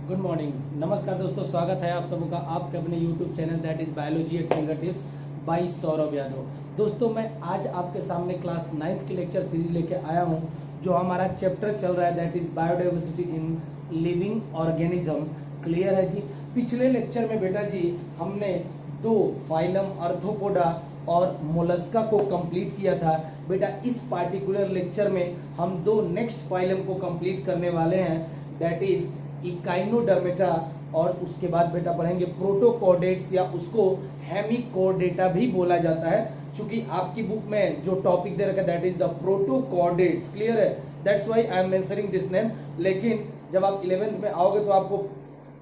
Good morning, नमस्कार दोस्तों, स्वागत है आप सबका आपके अपने YouTube channel that is biology eight finger tips by Saurabh Yadav. दोस्तों, मैं आज आपके सामने क्लास 9th की लेक्चर सीरीज लेके आया हूं, जो हमारा चैप्टर चल रहा है that is biodiversity in living organism. Clear है जी। पिछले लेक्चर में बेटा जी हमने दो फाइलम आर्थ्रोपोडा और मोलस्का को कंप्लीट किया था। बेटा इस पार्टिकुलर लेक्चर में हम दो नेक्स्ट फाइलम को कंप्लीट करने वाले हैं, दैट इज इकाइनोडर्मेटा, और उसके बाद बेटा पढ़ेंगे प्रोटोकॉर्डेट्स, या उसको हेमिकॉर्डेटा भी बोला जाता है, क्योंकि आपकी बुक में जो टॉपिक दे रखा है that is the protochordates. Clear है, that's why I am mentioning this name. लेकिन जब आप 11th में आओगे तो आपको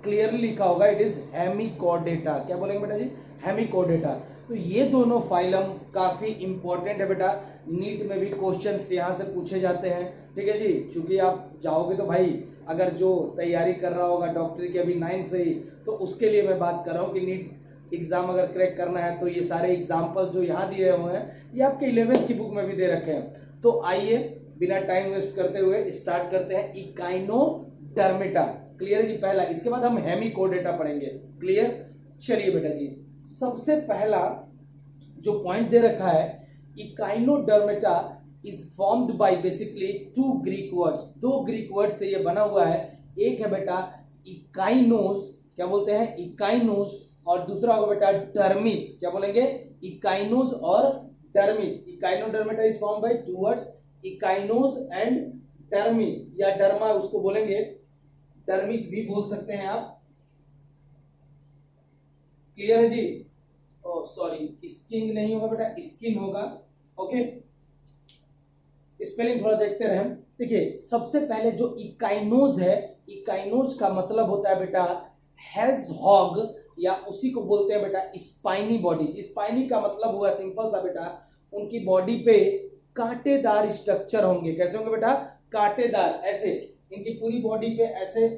क्लियरली लिखा होगा इट इज हेमिकॉर्डेटा। क्या बोलेंगे बेटा जी? हेमिकॉर्डेटा। तो ये दोनों फाइलम काफी इंपॉर्टेंट है बेटा, नीट में भी क्वेश्चंस यहाँ से पूछे जाते हैं। ठीक है जी, चूंकि आप जाओगे तो भाई अगर जो तैयारी कर रहा होगा डॉक्टरी की अभी 9 से ही, तो उसके लिए मैं बात कर रहा हूँ कि नीट एग्जाम अगर क्रैक करना है तो ये सारे एग्जाम्पल जो यहाँ दिए हुए हैं ये आपके 11th की बुक में भी दे रखे हैं। तो आइए बिना टाइम वेस्ट करते हुए स्टार्ट करते हैं इकाइनोडर्मेटा। क्लियर है जी पहला, इसके बाद हम हेमिकॉर्डेटा पढ़ेंगे। क्लियर, चलिए बेटा जी, सबसे पहला जो पॉइंट दे रखा है, Echinodermata is formed by basically two Greek words. दो ग्रीक वर्ड से ये बना हुआ है। एक है बेटा इकाइनोस, क्या बोलते हैं? इकाइनोस। और दूसरा होगा बेटा डर्मिस। क्या बोलेंगे? इकाइनोस और dermis. Echinodermata is formed by two words, echinos and dermis, या डर्मा उसको बोलेंगे, डर्मिस भी बोल सकते हैं आप। क्लियर है जी? ओ सॉरी, स्किन नहीं होगा बेटा, स्किन होगा। ओके, स्पेलिंग थोड़ा देखते रहे। देखिए सबसे पहले जो इकाइनोज है, इकाइनोज का मतलब होता है बेटा हेजहॉग, या उसी को बोलते हैं बेटा स्पाइनी बॉडी। स्पाइनी का मतलब हुआ सिंपल सा बेटा, उनकी बॉडी पे कांटेदार स्ट्रक्चर होंगे। कैसे होंगे बेटा? कांटेदार, ऐसे इनकी पूरी बॉडी पे ऐसे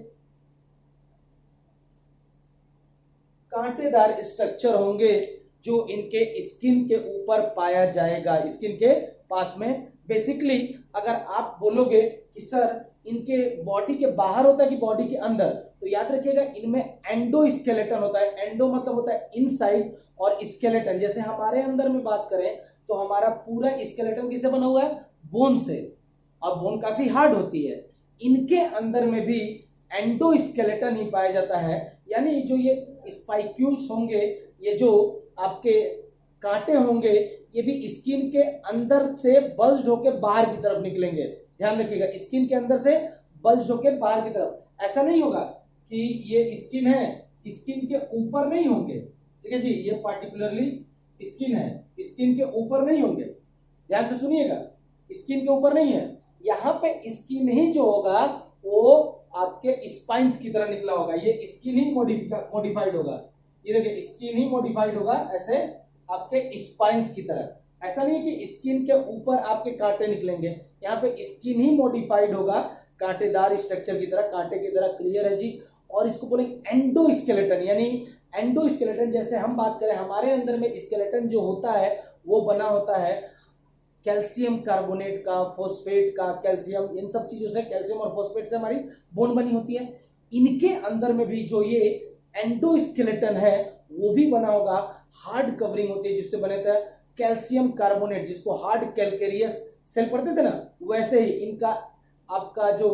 कांटेदार स्ट्रक्चर होंगे, जो इनके स्किन के ऊपर पाया जाएगा, स्किन के पास में। बेसिकली अगर आप बोलोगे कि सर इनके बॉडी के बाहर होता है कि बॉडी के अंदर, तो याद रखिएगा इनमें एंडोस्केलेटन होता है। एंडो मतलब होता है इनसाइड, और स्केलेटन जैसे हमारे अंदर में बात करें तो हमारा पूरा स्केलेटन किससे बना हुआ है? बोन से। अब बोन काफी हार्ड होती है, इनके अंदर में भी एंडोस्केलेटन ही पाया जाता है। यानी जो ये स्पाइक्यूल्स होंगे, ये जो आपके कांटे होंगे, ये भी स्किन के अंदर से बल्ज होकर बाहर की तरफ निकलेंगे। ध्यान रखिएगा, स्किन के अंदर से बल्ज होकर बाहर की तरफ। ऐसा नहीं होगा कि ये स्किन है, स्किन के ऊपर नहीं होंगे। ठीक है जी, ये पार्टिकुलरली स्किन है, स्किन के ऊपर नहीं होंगे। ध्यान से सुनिएगा, स्किन के ऊपर नहीं है। यहाँ पे स्किन ही जो होगा वो आपके स्पाइंस की तरह निकला होगा। ये स्किन ही मॉडिफाइड होगा। ये देखिए स्किन ही मॉडिफाइड होगा ऐसे आपके स्पाइंस की तरह। ऐसा नहीं है कि स्किन के ऊपर आपके कांटे निकलेंगे, यहाँ पे स्किन ही मॉडिफाइड होगा कांटेदार स्ट्रक्चर की तरह, कांटे की तरह। क्लियर है जी? और इसको बोलेंगे एंडोस्केलेटन। यानी एंडोस्केलेटन जैसे हम बात करें, हमारे अंदर में स्केलेटन जो होता है वो बना होता है कैल्शियम कार्बोनेट का, फोस्फेट का, कैल्शियम, इन सब चीजों से, कैल्शियम और फोस्फेट से हमारी बोन बनी होती है। इनके अंदर में भी जो ये एंडोस्केलेटन है वो भी बना होगा, हार्ड कवरिंग होती है जिससे बने थे कैल्शियम कार्बोनेट, जिसको हार्ड कैलकेरियस सेल पढ़ते थे ना, वैसे ही इनका आपका जो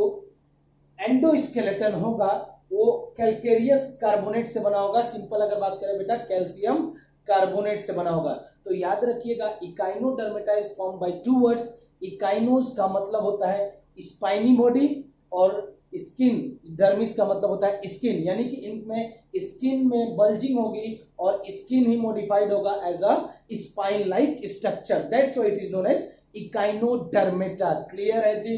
एंडोस्केलेटन होगा वो कैलकेरियस कार्बोनेट से बना होगा। सिंपल अगर बात करें बेटा, कैल्शियम कार्बोनेट से बना होगा। तो याद रखिएगा Echinodermata is formed by two words. Echinos का मतलब होता है स्पाइनी बॉडी, और स्किन, डर्मिस का मतलब होता है स्किन, यानी कि इनमें स्किन में बल्जिंग होगी और स्किन ही मॉडिफाइड होगा as a spine like structure. That's why it is known as echinodermata. Clear है जी?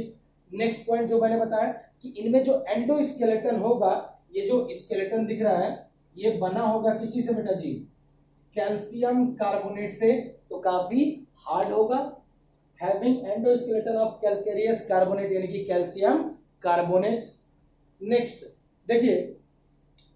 नेक्स्ट पॉइंट जो मैंने बताया कि इनमें जो एंडोस्केलेटन होगा, ये जो स्केलेटन दिख रहा है ये बना होगा किस चीज से बेटा जी? कैल्शियम कार्बोनेट से। तो काफी हार्ड होगा, having endoskeleton of calcareous carbonate, यानी कि कैल्शियम कार्बोनेट। नेक्स्ट देखिए,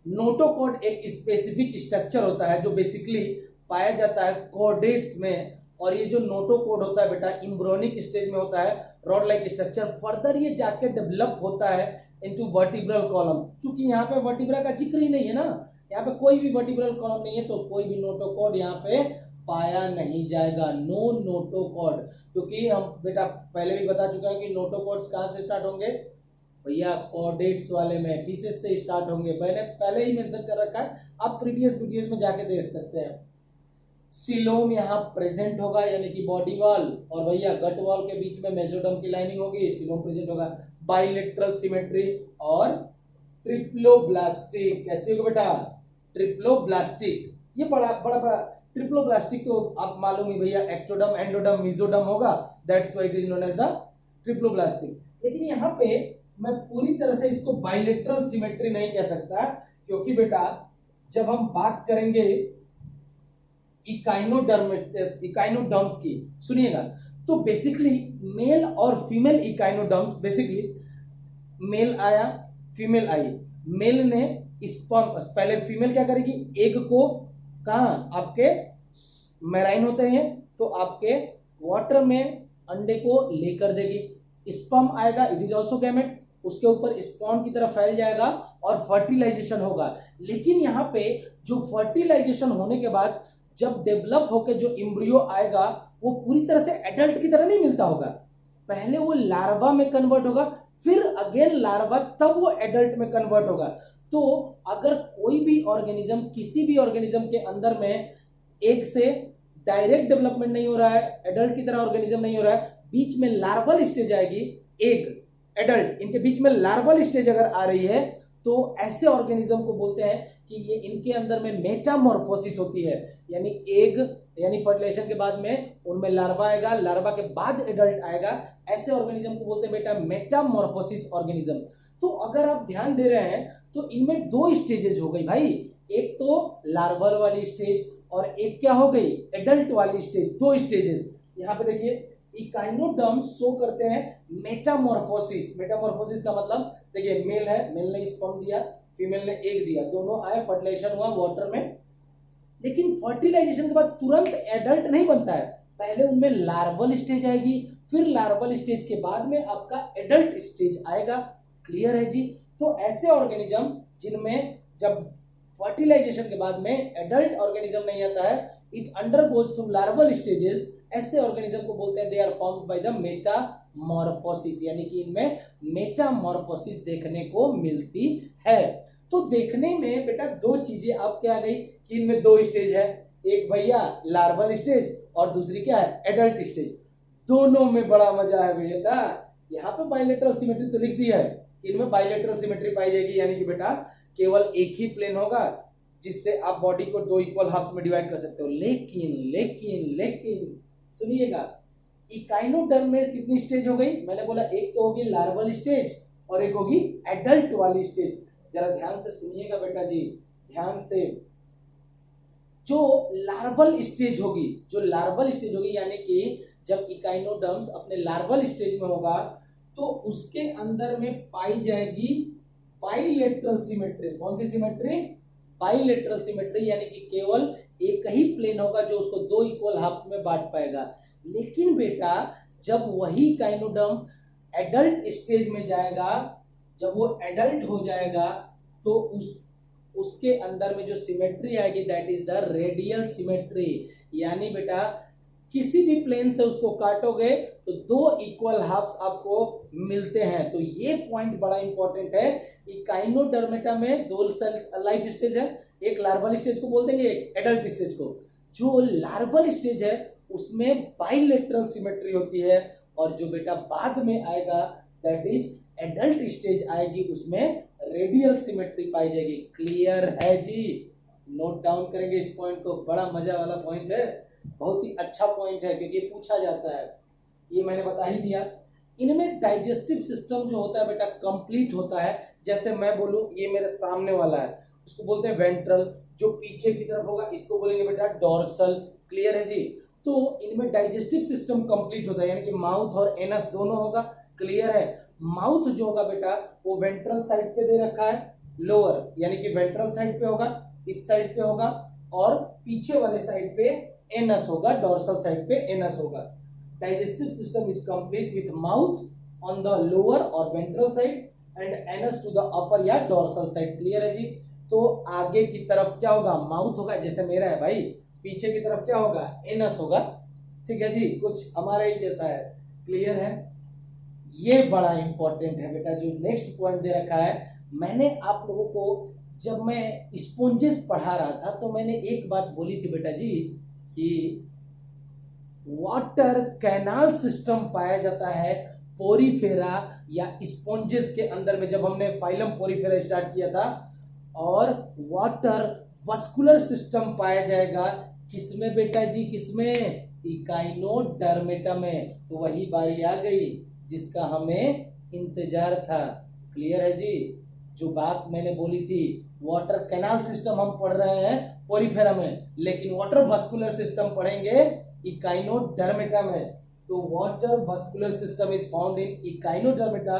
नोटोकॉर्ड एक स्पेसिफिक स्ट्रक्चर होता है जो बेसिकली पाया जाता है कॉर्डेट्स में, और ये जो नोटोकॉर्ड होता है बेटा इम्ब्रोनिक स्टेज में होता है, रॉड लाइक स्ट्रक्चर। फर्दर ये जाके डेवलप होता है into vertebral column। चूंकि यहाँ पे वर्टिब्रा का जिक्र ही नहीं है ना, यहाँ पे कोई भी वर्टिब्रल कॉलम नहीं है, तो कोई भी नोटोकॉर्ड यहाँ पे पाया नहीं जाएगा, नो नोटोकॉर्ड। क्योंकि हम बेटा पहले भी बता चुका है कि नोटोकॉर्ड्स कहाँ से स्टार्ट होंगे भैया, कॉर्डेट्स वाले में, पीसेस से स्टार्ट होंगे। मैंने पहले ही मेंशन कर रखा है, आप प्रीवियस वीडियोस में जाके देख सकते हैं। सिलोम यहाँ प्रेजेंट होगा यानी कि बॉडी वॉल, और भैया गट वॉल के बीच में मेसोडर्म की लाइनिंग होगी, सिलोम प्रेजेंट होगा। बाइलेटरल सिमेट्री और ट्रिप्लोब्लास्टिक, कैसे होगा बेटा, ट्रिप्लोब्लास्टिक। ये बड़ा बड़ा बड़ा ट्रिप्लोब्लास्टिक तो आप मालूम ही भैया, एक्टोडर्म, एंडोडर्म, मेसोडर्म होगा, that's why it is known as the triploblastic. लेकिन यहाँ पे मैं पूरी तरह से इसको बाइलेटरल सिमेट्री नहीं कह सकता, क्योंकि बेटा जब हम बात करेंगे इकाइनोडर्म्स की, सुनिएगा, तो बेसिकली मेल और फीमेल इकाइनोडर्म्स, बेसिकली मेल आया फीमेल आई, मेल ने स्पर्म, पहले फीमेल क्या करेगी, एग को कहां, आपके मैराइन होते हैं तो आपके वाटर में अंडे को लेकर देगी, स्पर्म आएगा, इट इज ऑल्सो गैमेट, उसके ऊपर स्पॉन की तरह फैल जाएगा और फर्टिलाइजेशन होगा। लेकिन यहाँ पे जो फर्टिलाइजेशन होने के बाद जब डेवलप होकर जो एम्ब्रियो आएगा वो पूरी तरह से एडल्ट की तरह नहीं मिलता होगा, पहले वो लार्वा में कन्वर्ट होगा, फिर अगेन लार्वा, तब वो एडल्ट में कन्वर्ट होगा। तो अगर कोई भी ऑर्गेनिज्म, किसी भी ऑर्गेनिज्म के अंदर में एग से डायरेक्ट डेवलपमेंट नहीं हो रहा है, एडल्ट की तरह ऑर्गेनिज्म नहीं हो रहा है, बीच में लार्वल स्टेज आएगी, एग एडल्ट, इनके बीच में लार्वल स्टेज अगर आ रही है, तो ऐसे ऑर्गेनिज्म को बोलते हैं कि ये इनके अंदर में मेटामॉर्फोसिस होती है, यानी एग यानी फर्टिलाइजेशन के बाद में उनमें लार्वा आएगा, लार्वा के बाद एडल्ट आएगा, ऐसे ऑर्गेनिज्म को बोलते हैं बेटा मेटामॉर्फोसिस ऑर्गेनिज्म। तो अगर आप ध्यान दे रहे हैं तो इनमें दो स्टेजेस हो गई भाई, एक तो लार्वल वाली स्टेज और एक क्या हो गई, एडल्ट वाली स्टेज, दो स्टेजेस। यहाँ पे देखिए इकाइनोडर्म्स शो करते हैं मेटामॉर्फोसिस। मेटामॉर्फोसिस का मतलब देखिए, मेल है, मेल ने स्पर्म दिया, फीमेल ने एग दिया, दोनों आए, फर्टिलाइजेशन हुआ वाटर में, लेकिन फर्टिलाइजेशन के बाद तुरंत एडल्ट नहीं बनता है, पहले उनमें लार्वल स्टेज आएगी, फिर लार्वल स्टेज के बाद में आपका एडल्ट स्टेज आएगा। क्लियर है जी। तो ऐसे ऑर्गेनिज्म जिनमें जब फर्टिलाइजेशन के बाद में एडल्ट ऑर्गेनिज्म नहीं आता है, it undergoes through larval stages, ऐसे ऑर्गेनिज्म को बोलते हैं they are formed by the metamorphosis, यानी कि इनमें मेटामॉर्फोसिस देखने को मिलती है। तो देखने में बेटा दो चीजें आपके आ गई कि इनमें दो स्टेज है, एक भैया लार्वल स्टेज और दूसरी क्या है, एडल्ट स्टेज। दोनों में बड़ा मजा है बेटा। यहाँ पे बाइलेटरल सिमेट्री तो लिख दी है, इनमें बाइलेटरल सिमेट्री पाई जाएगी, यानी कि बेटा केवल एक ही प्लेन होगा जिससे आप बॉडी को दो इक्वल हाफ्स में डिवाइड कर सकते हो। लेकिन लेकिन लेकिन सुनिएगा, इकाइनोडर्म में कितनी स्टेज हो गई, मैंने बोला एक तो होगी लार्वल स्टेज और एक होगी एडल्ट वाली स्टेज। जरा ध्यान से सुनिएगा बेटा जी, ध्यान से। जो लार्वल स्टेज होगी, जो लार्वल स्टेज होगी, यानी कि जब इकाइनोडर्म्स अपने लार्वल स्टेज में होगा तो उसके अंदर में पाई जाएगी बाइलेटरल सिमेट्री। कौन सी सिमेट्री, बाइलेटरल सिमेट्री, यानी कि केवल एक ही प्लेन होगा जो उसको दो इक्वल हाफ में बांट पाएगा। लेकिन बेटा जब वही इकाइनोडर्म एडल्ट स्टेज में जाएगा, जब वो एडल्ट हो जाएगा तो उसके अंदर में जो सिमेट्री आएगी that is the radial symmetry, यानी बेटा किसी भी प्लेन से उसको काटोगे तो दो इक्वल हाफ्स आपको मिलते हैं। तो ये पॉइंट बड़ा इंपॉर्टेंट है। इकाइनोडर्मेटा में दो लाइफ स्टेज है, एक लार्वल स्टेज को बोल देंगे, एक एडल्ट स्टेज को। जो लार्वल स्टेज है उसमें बाइलेटरल सिमेट्री होती है, और जो बेटा बाद में आएगा दैट इज एडल्ट स्टेज आएगी, उसमें रेडियल सिमेट्री पाई जाएगी। क्लियर है जी, नोट डाउन करेंगे इस पॉइंट को, बड़ा मजा वाला पॉइंट है, बहुत ही अच्छा पॉइंट है क्योंकि पूछा जाता है, ये मैंने बता ही दिया। इनमें डाइजेस्टिव सिस्टम जो होता है बेटा कंप्लीट होता है। जैसे मैं बोलूं ये मेरे सामने वाला है, उसको बोलते हैं वेंट्रल, जो पीछे की तरफ होगा इसको बोलेंगे बेटा डोर्सल। क्लियर है जी। तो इनमें डाइजेस्टिव सिस्टम कंप्लीट होता है, यानी कि माउथ और एनस दोनों होगा। क्लियर है। माउथ जो होगा बेटा वो वेंट्रल साइड पे दे रखा है, लोअर यानी कि वेंट्रल साइड पे होगा, इस साइड पे होगा, और पीछे वाले साइड पे एनस होगा, डोर्सल साइड पे एनस होगा। digestive system is complete with mouth on the lower or ventral side, and anus to the upper या डोर्सल साइड। क्लियर है जी। तो आगे की तरफ क्या होगा, माउथ होगा, जैसे मेरा है भाई, पीछे की तरफ क्या होगा, एनस होगा। ठीक है जी, कुछ हमारा ही जैसा है। क्लियर है। ये बड़ा इंपॉर्टेंट है बेटा, जो नेक्स्ट पॉइंट दे रखा है। मैंने आप लोगों को जब मैं स्पॉन्जेस पढ़ा रहा था तो मैंने एक बात बोली थी बेटा जी कि वाटर कैनाल सिस्टम पाया जाता है पोरीफेरा या स्पॉन्जेस के अंदर में, जब हमने फाइलम पोरीफेरा स्टार्ट किया था। और वाटर वस्कुलर सिस्टम पाया जाएगा किसमें बेटा जी, किसमें, इकाइनोडर्मेटा में। तो वही बारी आ गई जिसका हमें इंतजार था। क्लियर है जी। जो बात मैंने बोली थी, वाटर कैनाल सिस्टम हम पढ़ रहे हैं पोरीफेरा में, लेकिन वाटर वस्कुलर सिस्टम पढ़ेंगे इकाइनोडर्मेटा में। तो water vascular system is found in Echinodermata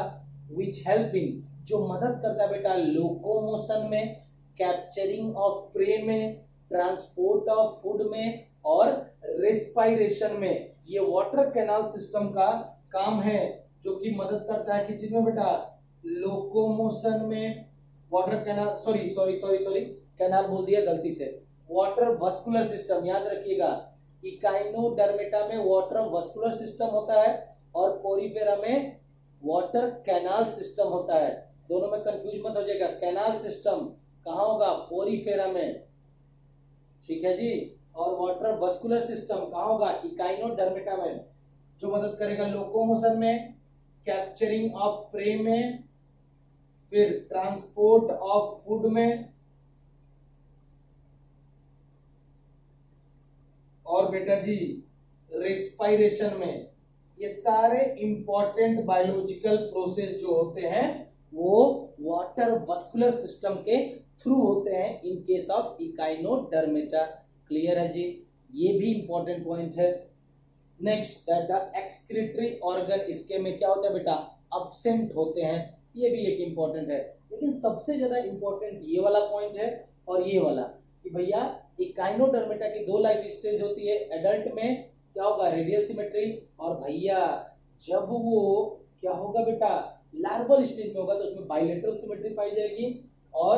which help in, जो मदद करता है बेटा लोकोमोशन में, कैप्चरिंग ऑफ प्रे में, ट्रांसपोर्ट ऑफ फूड में और रेस्पिरेशन में। ये वाटर कैनाल सिस्टम का काम है, जो कि मदद करता है किस चीज में बेटा, लोकोमोशन में। वाटर कैनाल, सॉरी कैनाल बोल दिया गलती से, वाटर वस्कुलर सिस्टम याद रखिएगा। इकाइनोडर्मेटा में वाटर वस्कुलर सिस्टम होता है और पोरीफेरा में वाटर कैनाल सिस्टम होता है। दोनों में कंफ्यूज मत हो जाएगा। कैनाल सिस्टम कहाँ होगा, पोरीफेरा में। ठीक है जी। और वाटर वस्कुलर सिस्टम कहाँ होगा, इकाइनोडर्मेटा में, जो मदद करेगा लोकोमोशन में, कैप्चरिंग ऑफ प्रे में, फिर ट्रांसपोर्ट ऑफ फूड में, और बेटा जी रेस्पिरेशन में। ये सारे इंपॉर्टेंट बायोलॉजिकल प्रोसेस जो होते हैं वो वाटर वस्कुलर सिस्टम के थ्रू होते हैं in case of Echinodermata. Clear है जी। ये भी इंपॉर्टेंट पॉइंट है। Next that the excretory organ, इसके में क्या होता है बेटा, अब्सेंट होते हैं। ये भी एक इंपॉर्टेंट है, लेकिन सबसे ज्यादा इंपॉर्टेंट ये वाला पॉइंट है और ये वाला कि भैया इकाइनोडर्मेटा की दो लाइफ स्टेज होती है। एडल्ट में क्या होगा, रेडियल सिमेट्री, और भैया जब वो क्या होगा बेटा, लार्वल स्टेज में होगा तो उसमें बाइलेटरल सिमेट्री पाई जाएगी। और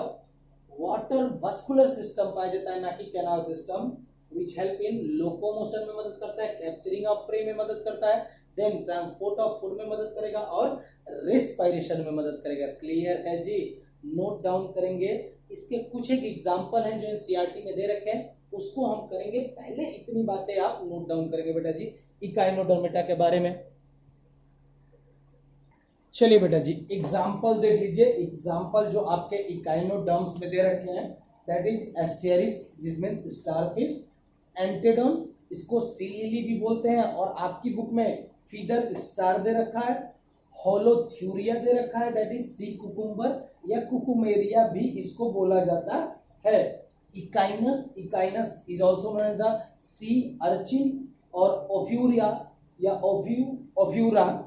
वाटर वस्कुलर सिस्टम पाया जाता है, ना कि canal system, which help in locomotion में मदद करता है, कैप्चरिंग ऑफ प्रे में मदद करता है, देन ट्रांसपोर्ट ऑफ फूड में मदद करेगा और रेस्पिरेशन में मदद करेगा। क्लियर है जी। नोट डाउन करेंगे। इसके कुछ एक एग्जांपल हैं जो एनसीईआरटी में दे रखे हैं, उसको हम करेंगे। पहले इतनी बातें आप नोट डाउन करेंगे बेटा जी इकाइनोडर्मेटा के बारे में। चलिए बेटा जी एग्जांपल देख लीजिए। एग्जांपल जो आपके इकाइनोडर्म्स में दे रखे हैं, that is Asterias, this means starfish, Antedon, इसको सी लिली भी बोलते हैं, और आपकी बुक में फीदर स्टार दे रखा है, होलोथ्यूरिया दे रखा है, दैट इज सी कुकुम्बर या कुकुमेरिया भी इसको बोला जाता है। Echinus, echinus is also known as the sea urchin, और ओफ्यूरिया या ओफ्यूरा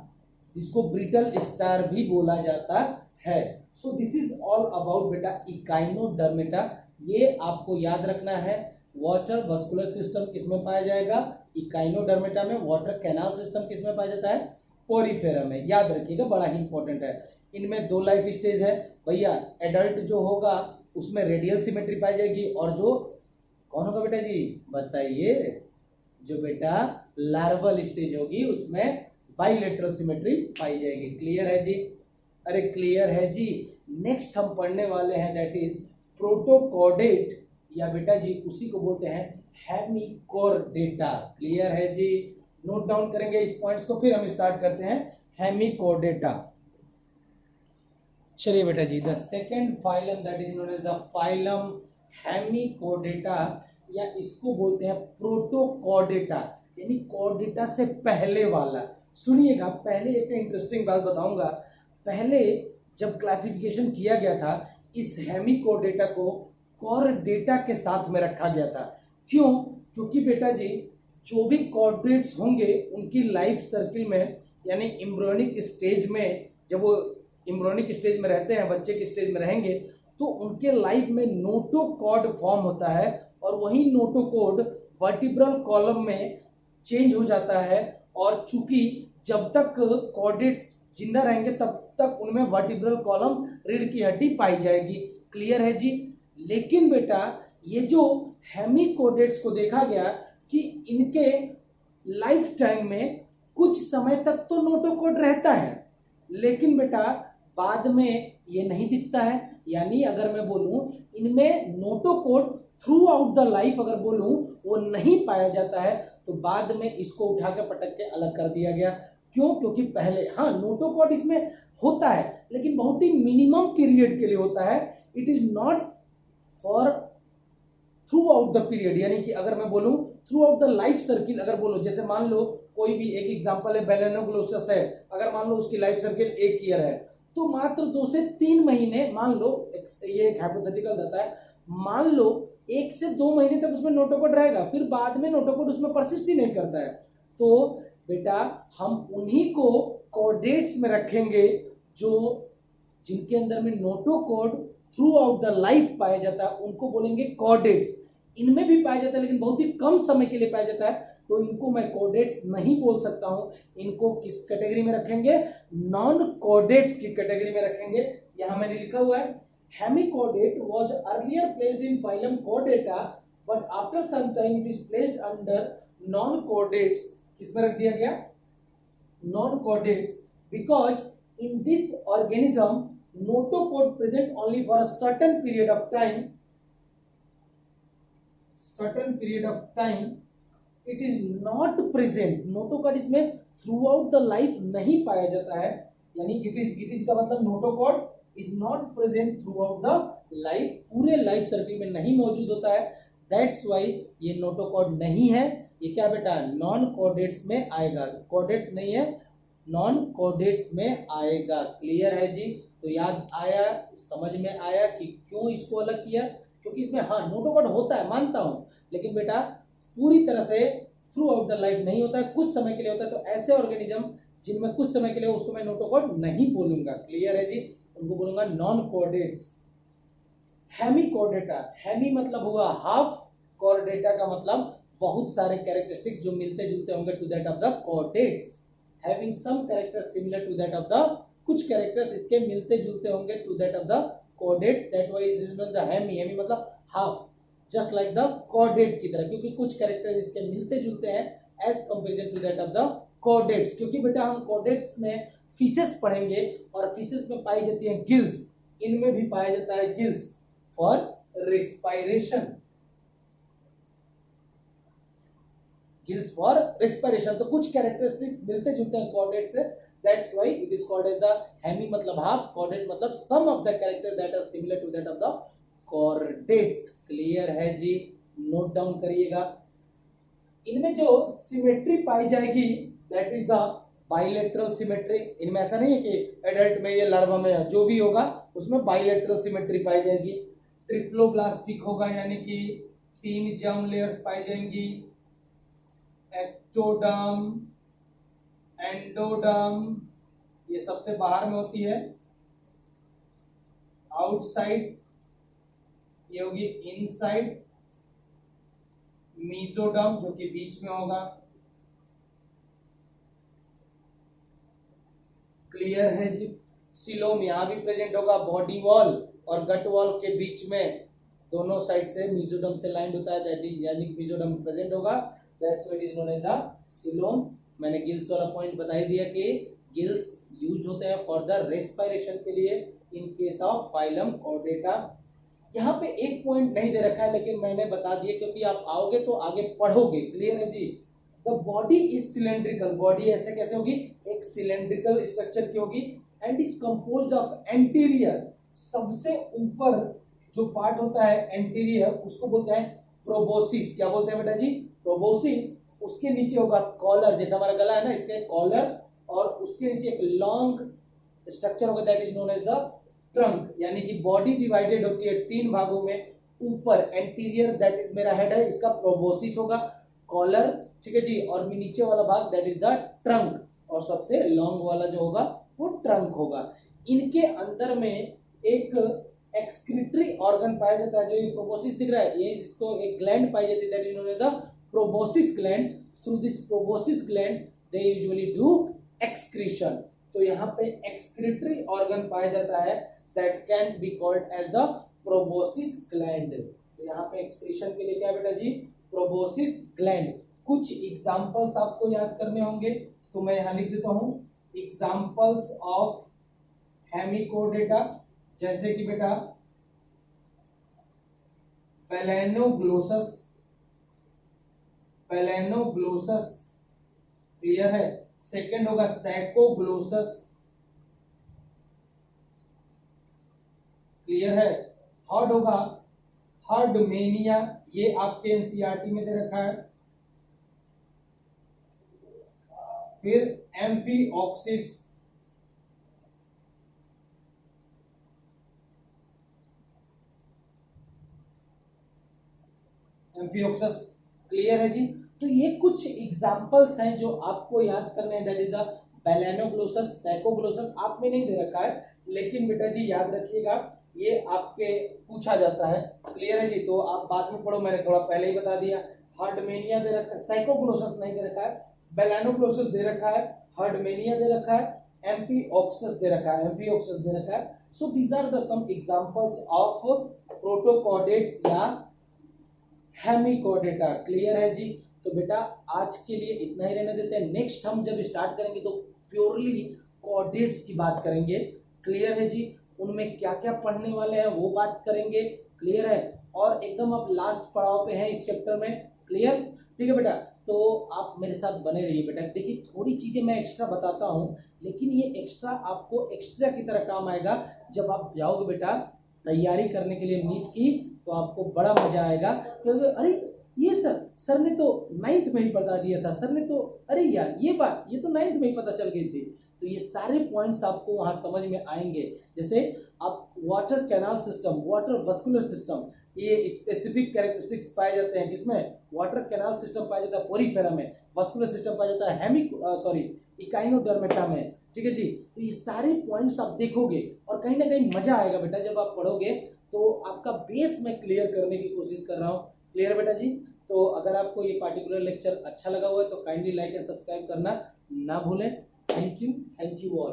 जिसको ब्रिटल स्टार भी बोला जाता है। So this is all about बेटा इकाइनोडर्मेटा। ये आपको याद रखना है। वाटर वस्कुलर सिस्टम किसमें पाया जाएगा, इकाइनोडर्मेटा में। वाटर कैनाल सिस्टम किसमें पाया जाता है, पोरीफेरा में। याद रखिएगा, बड़ा ही इंपॉर्टेंट है। इनमें दो लाइफ स्टेज है भैया। एडल्ट जो होगा उसमें रेडियल सिमेट्री पाई जाएगी, और जो कौन होगा बेटा जी बताइए, जो बेटा लार्वल स्टेज होगी उसमें बाइलेटरल सिमेट्री पाई जाएगी। क्लियर है जी। अरे क्लियर है जी। नेक्स्ट हम पढ़ने वाले हैं दैट इज प्रोटोकॉर्डेट, या बेटा जी उसी को बोलते हैं हेमिकोर्डेटा। क्लियर है जी। नोट डाउन करेंगे इस पॉइंट्स को, फिर हम स्टार्ट करते हैं हेमिकोर्डेटा। चलिए बेटा जी the second phylum that is known as the phylum Hemichordata, या इसको बोलते हैं प्रोटोकॉर्डेटा, यानी कॉर्डेटा से पहले वाला। सुनिएगा, पहले एक इंटरेस्टिंग बात बताऊंगा। पहले जब क्लासिफिकेशन किया गया था, इस हेमिकोर्डेटा को कॉर्डेटा के साथ में रखा गया था। क्यों? क्योंकि बेटा जी जो भी कॉर्डेट्स होंगे उनकी लाइफ सर्किल में, यानी एम्ब्रियोनिक स्टेज में, जब वो एम्ब्रियोनिक स्टेज में रहते हैं, बच्चे के स्टेज में रहेंगे, तो उनके लाइफ में नोटोकॉर्ड फॉर्म होता है, और वही नोटोकॉर्ड वर्टिब्रल कॉलम में चेंज हो जाता है। और चूंकि जब तक कॉर्डेट्स जिंदा रहेंगे तब तक उनमें वर्टिब्रल कॉलम, रीढ़ की हड्डी पाई जाएगी। क्लियर है जी। लेकिन बेटा ये जो हेमिकोडेट्स को देखा गया कि इनके लाइफ टाइम में कुछ समय तक तो नोटोकॉड रहता है, लेकिन बेटा बाद में ये नहीं दिखता है। यानी अगर मैं बोलूं इनमें notochord through out the life अगर बोलूं वो नहीं पाया जाता है, तो बाद में इसको उठा के पटक के अलग कर दिया गया। क्यों? क्योंकि पहले हाँ नोटोकॉड इसमें होता है, लेकिन बहुत ही मिनिमम पीरियड के लिए होता है। It is not for through out the period, यानी कि अगर मैं बोलूं through out the life circle, अगर बोलो जैसे मान लो कोई भी एक एग्जांपल है बेलेनोग्लोसस है, अगर मान लो उसकी लाइफ सर्किल 1 ईयर है, तो मात्र 2 से 3 महीने, मान लो ये एक हाइपोथेटिकल डाटा है, मान लो 1 से 2 महीने तक उसमें नोटोकॉड रहेगा, फिर बाद में नोटोकॉड उसमें परसिस्ट ही नहीं करता है। तो बेटा हम उन्हीं को कॉर्डेट्स में रखेंगे जो जिनके अंदर में notochord through out the life पाया जाता है, उनको बोलेंगे कॉर्डेट्स। इनमें भी पाया जाता है लेकिन बहुत ही कम समय के लिए पाया जाता है, तो इनको मैं कॉर्डेट्स नहीं बोल सकता हूं। इनको किस कैटेगरी में रखेंगे? नॉन कॉर्डेट्स की कैटेगरी में रखेंगे। यहां मैंने लिखा हुआ है hemichordate was earlier placed in phylum Chordata but after some time it is placed under non chordates. किसमें रख दिया गया? Non chordates, because in this organism notocode present only for a certain period of time, it is not present, notocode इसमें throughout the life नहीं पाया जाता है। यानी it is का मतलब notocode is not present throughout the life, पूरे life circle में नहीं मौजूद होता है। that's why ये नोटोकॉड नहीं है। ये क्या बेटा? नॉन कॉर्डेट्स में आएगा। कॉर्डेट्स नहीं है, नॉन कॉर्डेट्स में आएगा। क्लियर है जी? तो याद आया, समझ में आया कि क्यों इसको अलग किया? क्योंकि इसमें हाँ नोटोकॉड होता है, मानता हूं, लेकिन बेटा पूरी तरह से थ्रू आउट द लाइफ नहीं होता है, कुछ समय के लिए होता है। तो ऐसे ऑर्गेनिज्म जिनमें कुछ समय के लिए, उसको मैं नोटोकॉड नहीं बोलूंगा। क्लियर है जी? उनको बोलूंगा नॉन कॉर्डेट्स। हेमिकॉर्डेटा, हेमी मतलब हुआ हाफ, कॉर्डेटा का मतलब बहुत सारे कैरेक्टरिस्टिक्स जो मिलते जुलते होंगे to that of the chordates, having some character similar to that of the, कुछ कैरेक्टर्स इसके मिलते जुलते होंगे to that of the chordates, that why is known the hemi. Hemi मतलब half, just like the chordate की तरह, क्योंकि कुछ कैरेक्टर्स इसके मिलते जुलते हैं as comparison to that of the chordates. क्योंकि बेटा हम कॉर्डेट्स में फिशेस पढ़ेंगे और फिशेस में पाई जाती है गिल्स, इनमें भी पाया जाता है gills for respiration, gills for respiration. तो कुछ कैरेक्टरिस्टिक्स मिलते जुलते हैं कॉर्डेट से, that's why it is called as the hemi मतलब half, chordate मतलब some of the characters that are similar to that of the chordates। Clear है जी? Note down करिएगा। इनमें जो सिमेट्री पाई जाएगी that is the bilateral symmetry। इनमें ऐसा नहीं है कि एडल्ट में या लार्वा में जो भी होगा उसमें bilateral symmetry पाई जाएगी। ट्रिप्लोब्लास्टिक होगा, यानी कि 3 जर्म लेयर्स पाई जाएंगी, एक्टोडर्म, एंडोडर्म ये सबसे बाहर में होती है, आउटसाइड ये होगी इनसाइड, मीजोडर्म जो कि बीच में होगा। क्लियर है जी? सिलोम यहां भी प्रेजेंट होगा, बॉडी वॉल और गट वॉल के बीच में दोनों साइड से मीजोडर्म से लाइंड होता है, दैट इज यानी मीजोडर्म प्रेजेंट होगा, that's why it is known as the coelom. मैंने गिल्स वाला पॉइंट बता ही दिया कि गिल्स यूज होते हैं फॉर द रेस्पिरेशन के लिए in case of phylum Chordata. यहाँ पे एक पॉइंट नहीं दे रखा है लेकिन मैंने बता दिया क्योंकि आप आओगे तो आगे पढ़ोगे। क्लियर है जी? The body is cylindrical, body ऐसे कैसे होगी? एक सिलेंड्रिकल स्ट्रक्चर की होगी and is composed of anterior, सबसे ऊपर जो पार्ट होता है एंटीरियर उसको बोलते हैं प्रोबोसिस। क्या बोलते हैं बेटा जी? प्रोबोसिस। उसके नीचे होगा कॉलर, जैसे हमारा गला है ना, इसके कॉलर, और उसके नीचे एक लॉन्ग स्ट्रक्चर होगा that is known as the trunk. यानी कि बॉडी डिवाइडेड होती है 3 भागों में। ऊपर एंटीरियर दैट इज मेरा हेड है, इसका प्रोबोसिस होगा, कॉलर, ठीक है जी, और नीचे वाला भाग दैट इज द ट्रंक, और सबसे लॉन्ग वाला जो होगा वो ट्रंक होगा। इनके अंदर में एक एक्सक्रीटरी ऑर्गन पाया जाता है, जो ये प्रोबोसिस दिख रहा है, ये इसको एक ग्लैंड पाई जाती है that is known as the proboscis gland. Through this proboscis gland they usually do excretion. तो यहाँ पे एक्सक्रीटरी ऑर्गन पाया जाता है that can be called as the proboscis gland. तो यहाँ पे एक्सक्रीशन के लिए क्या बेटा जी, प्रोबोसिस ग्लैंड। कुछ एग्जांपल्स आपको याद करने होंगे, तो मैं यहाँ लिख देता हूँ एग्जांपल्स ऑफ हेमिकोडेटा, जैसे कि बेटा पेलेनोग्लोसस, पेलेनोग्लोसस क्लियर है। सेकंड होगा सैकोग्लोसस क्लियर है। थर्ड होगा हर्डमेनिया, ये आपके एनसीईआरटी में दे रखा है। फिर एम्फीऑक्सिस, एम्फीऑक्सिस क्लियर है जी। तो ये कुछ एग्जांपल्स हैं जो आपको याद करने हैं, दैट इज द बेलेनोग्लोसस, सैकोग्लोसस आप में नहीं दे रखा है, लेकिन बेटा जी याद रखिएगा ये आपके पूछा जाता है। क्लियर है जी, तो आप बाद में पढ़ो, मैंने थोड़ा पहले ही बता दिया। हार्डमेनिया दे रखा है, सैकोग्लोसस नहीं दे रखा है, बेलेनोग्लोसस दे रखा है, हार्डमेनिया दे रखा है, एम्फीऑक्सिस दे रखा है, एम्फीऑक्सिस दे रखा है। So these are the some examples of protochordates या हेमिकोडेटा। क्लियर है जी। तो बेटा आज के लिए इतना ही रहने देते हैं, नेक्स्ट हम जब स्टार्ट करेंगे तो प्योरली कॉर्डेट्स की बात करेंगे। क्लियर है जी, उनमें क्या क्या पढ़ने वाले हैं वो बात करेंगे। क्लियर है, और एकदम आप लास्ट पड़ाव पे हैं इस चैप्टर में। क्लियर, ठीक है बेटा, तो आप मेरे साथ बने रहिए बेटा। देखिए थोड़ी चीजें मैं एक्स्ट्रा बताता हूँ, लेकिन ये एक्स्ट्रा आपको एक्स्ट्रा की तरह काम आएगा जब आप जाओगे बेटा तैयारी करने के लिए नीट की, तो आपको बड़ा मजा आएगा। क्योंकि अरे ये सर ने तो 9th में ही बता दिया था, सर ने तो, अरे यार ये बात ये तो 9th में ही पता चल गई थी। तो ये सारे पॉइंट्स आपको वहां समझ में आएंगे। जैसे आप water canal system, water vascular system, ये स्पेसिफिक कैरेक्टरिस्टिक्स पाए जाते हैं किसमें, वाटर कैनाल सिस्टम पाया जाता है पोरीफेरा में, वस्कुलर सिस्टम पाया जाता है इकाइनोडर्मेटा में। ठीक है जी, तो ये सारे पॉइंट्स आप देखोगे और कहीं ना कहीं मजा आएगा बेटा जब आप पढ़ोगे। तो आपका बेस मैं क्लियर करने की कोशिश कर रहा हूँ। क्लियर बेटा जी। तो अगर आपको ये पार्टिकुलर लेक्चर अच्छा लगा हुआ है तो काइंडली लाइक एंड सब्सक्राइब करना ना भूलें। Thank you all.